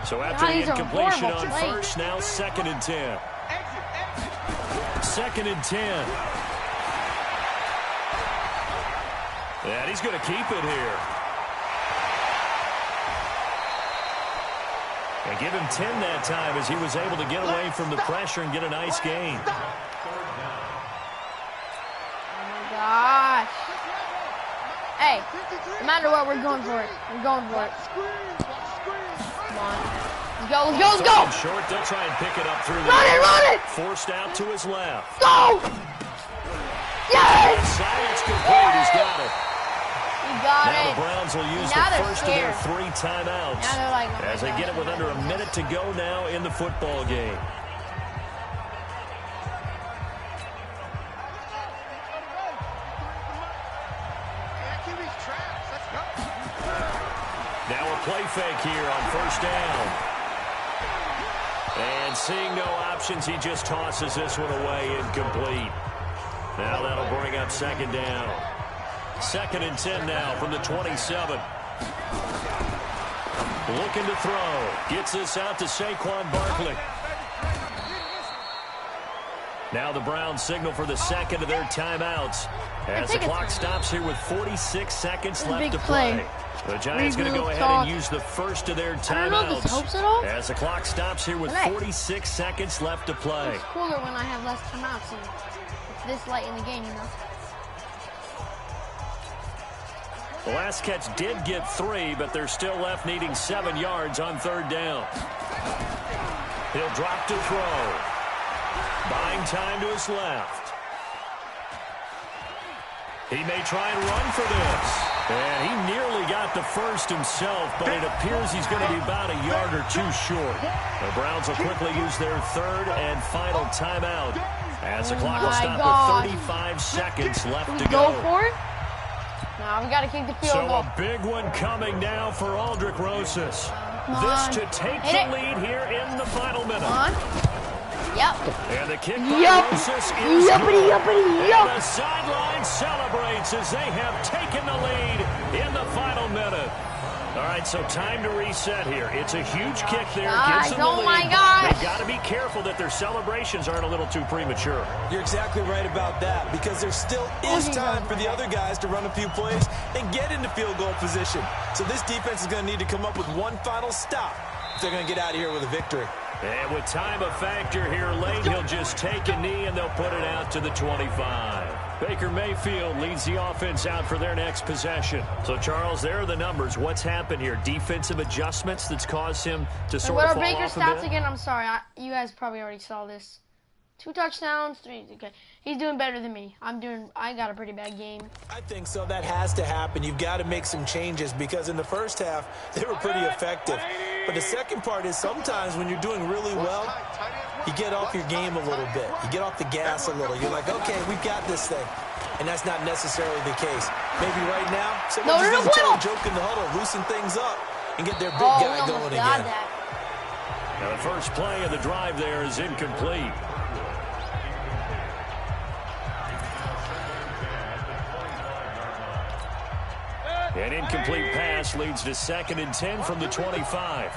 So after the incompletion on 1st, now 2nd and 10. 2nd and 10. And he's going to keep it here. And give him 10 that time as he was able to get away from the pressure and get a nice gain. Oh, my gosh. Hey, no matter what, we're going for it. We're going for it. Come on. Let's go, let's go, let's go. Short, they'll try and pick it up through the run it! Forced out to his left. Go! Yes! Silence complete, he's got it. You got now it. The Browns will use the first of their 3 timeouts as they get it with under a minute to go now in the football game. Now a play fake here on 1st down. And seeing no options, he just tosses this one away incomplete. Now that'll bring up 2nd down. 2nd and 10 now from the 27. Looking to throw. Gets this out to Saquon Barkley. Now the Browns signal for the second of their timeouts as the clock stops here with 46 seconds left to play. The Giants going to go ahead and use the first of their timeouts. I don't know if this helps at all. As the clock stops here with 46 seconds left to play. It's cooler when I have less timeouts and it's this late in the game, you know. The last catch did get 3, but they're still left needing 7 yards on third down. He'll drop to throw. Buying time to his left. He may try and run for this. And he nearly got the first himself, but it appears he's going to be about a yard or 2 short. The Browns will quickly use their third and final timeout as the clock will stop with 35 seconds left to go. Go for it? No, we got to kick the field goal. So a big one coming now for Aldrich Rosas. This to take the lead here in the final minute. Yep. And the kick by Rosas is good. Yuppity. And the sideline celebrates as they have taken the lead in the final minute. All right, so time to reset here. It's a huge kick there. Gives them the lead. My gosh. They've got to be careful that their celebrations aren't a little too premature. You're exactly right about that, because there still is time for the other guys to run a few plays and get into field goal position. So this defense is going to need to come up with one final stop if they're going to get out of here with a victory. And with time a factor here late, he'll just take a knee and they'll put it out to the 25. Baker Mayfield leads the offense out for their next possession. So, Charles, there are the numbers. What's happened here? Defensive adjustments that's caused him to sort of fall Baker's off a bit? stats again? I'm sorry. You guys probably already saw this. 2 touchdowns, 3. Okay. He's doing better than me. I got a pretty bad game. I think so. That has to happen. You've got to make some changes, because in the first half, they were pretty effective. But the second part is sometimes when you're doing really well, you get off your game a little bit. You get off the gas a little. You're like, okay, we've got this thing. And that's not necessarily the case. Maybe right now, someone just needs to tell a joke in the huddle, loosen things up, and get their big guy going again. Now the first play of the drive there is incomplete. An incomplete pass leads to 2nd and 10 from the 25.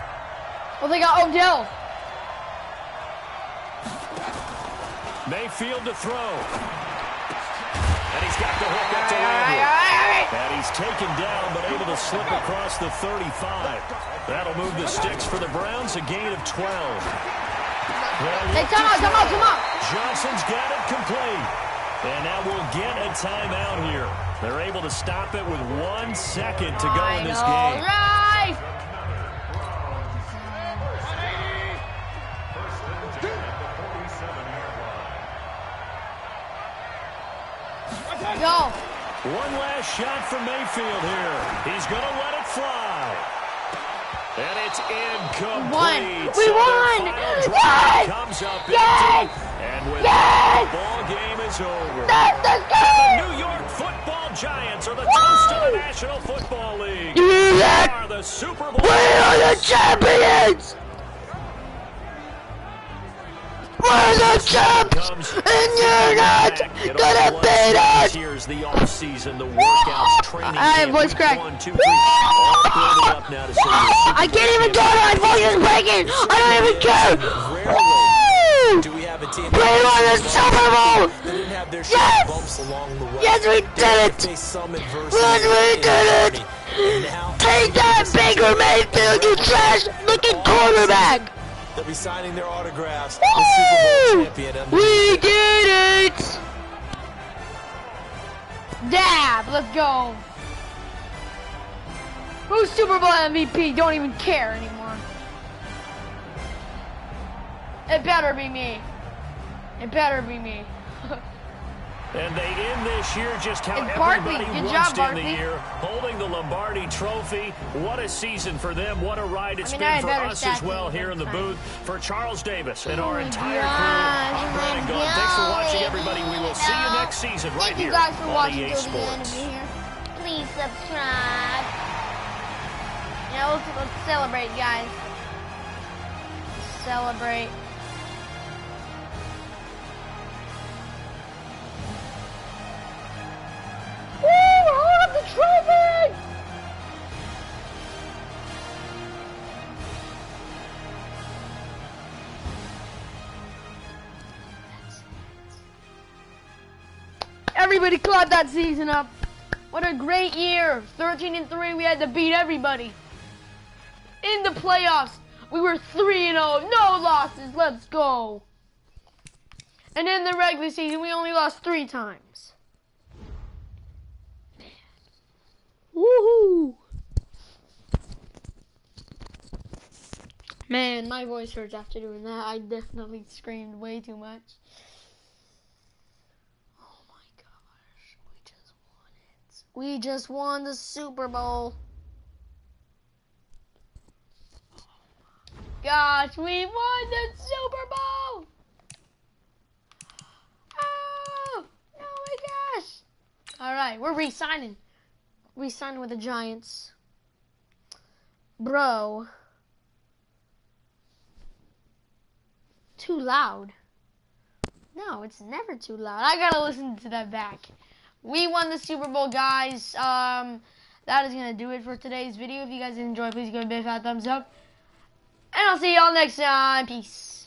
Well, they got Odell. Mayfield to throw. And he's got the hook up to Landry. And he's taken down, but able to slip across the 35. That'll move the sticks for the Browns, a gain of 12. Hey, come on. Johnson's got it complete. And now we'll get a timeout here. They're able to stop it with 1 second to go in this game. Right. Go. One last shot from Mayfield here. He's going to let it fly. And it's incomplete. We won. Yes! Comes up empty. And with that, the ball game is over. The New York Football Giants are the toast of the National Football League. They are the Super Bowl. We are the champions. We're the champs, and you're not gonna beat us. Here's the offseason, the workouts, training. I have voice crack. 1, 2, 3, all building up now to say I can't even talk. My voice is breaking. I don't even care. Woo! Do we have a team We won the Super Bowl. that didn't have their Yes! bumps along the way? Yes, we did it. Face some adversity. Yes, we did it. And now Take that, Baker Mayfield, you trash-looking quarterback. they'll be signing their autographs. The Super Bowl champion. We did it. Dab. Let's go. Who's Super Bowl MVP? Don't even care anymore. It better be me. It better be me. And they end this year just how It's Barkley. everybody Good wants job, to end the Barkley. year, holding the Lombardi Trophy. What a season for them. What a ride it's I been for better us as stats well than here in the that. booth. For Charles Davis and our my entire gosh, crew, I'm Brandon my Gaughan. Thanks for God. watching, everybody. We will see you next season right Thank you here guys for on watching EA till the end Sports. of here. Please subscribe. Yeah, let's celebrate, guys. Celebrate. Woo! Hold up the trophy! Everybody clap that season up. What a great year. 13-3, we had to beat everybody. In the playoffs, we were 3-0, no losses, let's go. And in the regular season, we only lost 3 times. Woohoo! Man, my voice hurts after doing that. I definitely screamed way too much. Oh my gosh, we just won it. We just won the Super Bowl. Gosh, we won the Super Bowl! Oh my gosh! Alright, we're re-signing. Re-signing with the Giants. Bro. Too loud. No, it's never too loud. I gotta listen to that back. We won the Super Bowl, guys. That is gonna do it for today's video. If you guys enjoyed, please give it a big fat thumbs up. And I'll see y'all next time. Peace.